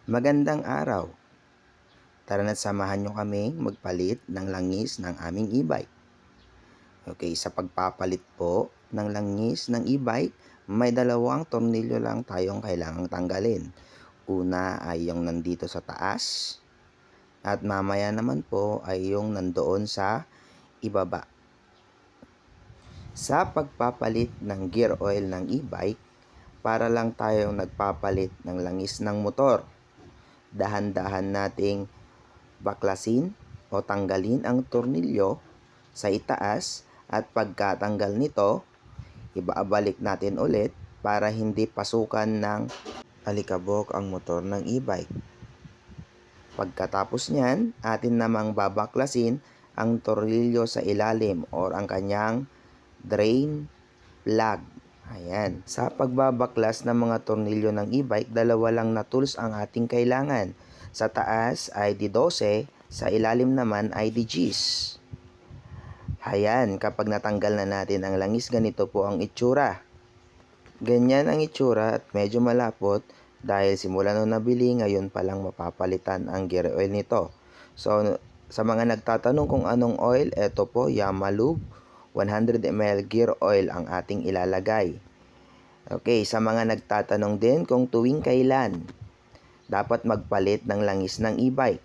Magandang araw. Tara na't samahan nyo kami magpalit ng langis ng aming e-bike. Okay, sa pagpapalit po ng langis ng e-bike, may dalawang tornilyo lang tayong kailangang tanggalin. Una ay yung nandito sa taas at mamaya naman po ay yung nandoon sa ibaba. Sa pagpapalit ng gear oil ng e-bike, para lang tayong nagpapalit ng langis ng motor. Dahan-dahan nating baklasin o tanggalin ang tornilyo sa itaas at pagkatanggal nito, ibabalik natin ulit para hindi pasukan ng alikabok ang motor ng e-bike. Pagkatapos niyan, atin namang babaklasin ang tornilyo sa ilalim or ang kanyang drain plug. Ayan. Sa pagbabaklas ng mga tornilyo ng e-bike, dalawa lang na tools ang ating kailangan. Sa taas ay D12, sa ilalim naman ay D-Gis. Ayan, kapag natanggal na natin ang langis, ganito po ang itsura. Ganyan ang itsura at medyo malapot dahil simula nung nabili, ngayon pa lang mapapalitan ang gear oil nito. So, sa mga nagtatanong kung anong oil, ito po, Yamalube 100 ml gear oil ang ating ilalagay. Okay, sa mga nagtatanong din kung tuwing kailan dapat magpalit ng langis ng e-bike.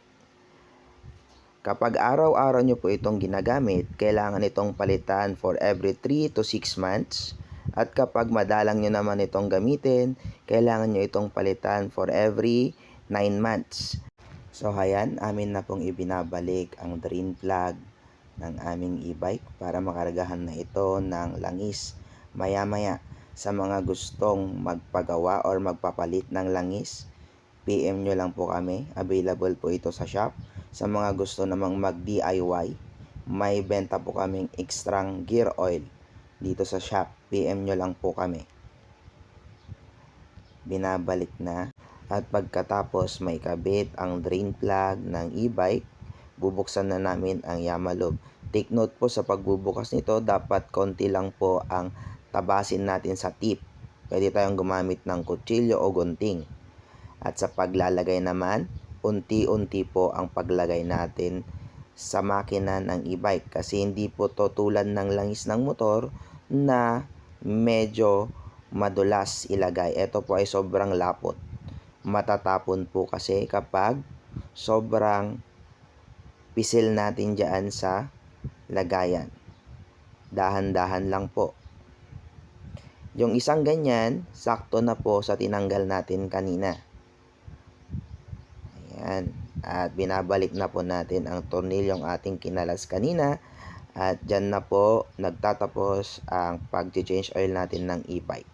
Kapag araw-araw nyo po itong ginagamit, kailangan itong palitan for every 3 to 6 months. At kapag madalang nyo naman itong gamitin, kailangan nyo itong palitan for every 9 months. So ayan, amin na pong ibinabalik ang drain plug ng aming e-bike para makargahan na ito ng langis. Maya-maya, sa mga gustong magpagawa or magpapalit ng langis, PM nyo lang po kami. Available po ito sa shop. Sa mga gusto namang mag-DIY, may benta po kaming extrang gear oil dito sa shop. PM nyo lang po kami. Binabalik na. At pagkatapos may kabit ang drain plug ng e-bike, bubuksan na namin ang Yamalube. Take note po sa pagbubukas nito, dapat konti lang po ang tabasin natin sa tip. Pwede tayong gumamit ng kutsilyo o gunting. At sa paglalagay naman, unti-unti po ang paglagay natin sa makina ng e-bike. Kasi hindi po to tulad ng langis ng motor na medyo madulas ilagay. Ito po ay sobrang lapot. Matatapon po kasi kapag sobrang pisil natin dyan sa lagayan. Dahan-dahan lang po. Yung isang ganyan, sakto na po sa tinanggal natin kanina. Ayan. At binabalik na po natin ang tornilyong ating kinalas kanina. At dyan na po nagtatapos ang pag-change oil natin ng e-bike.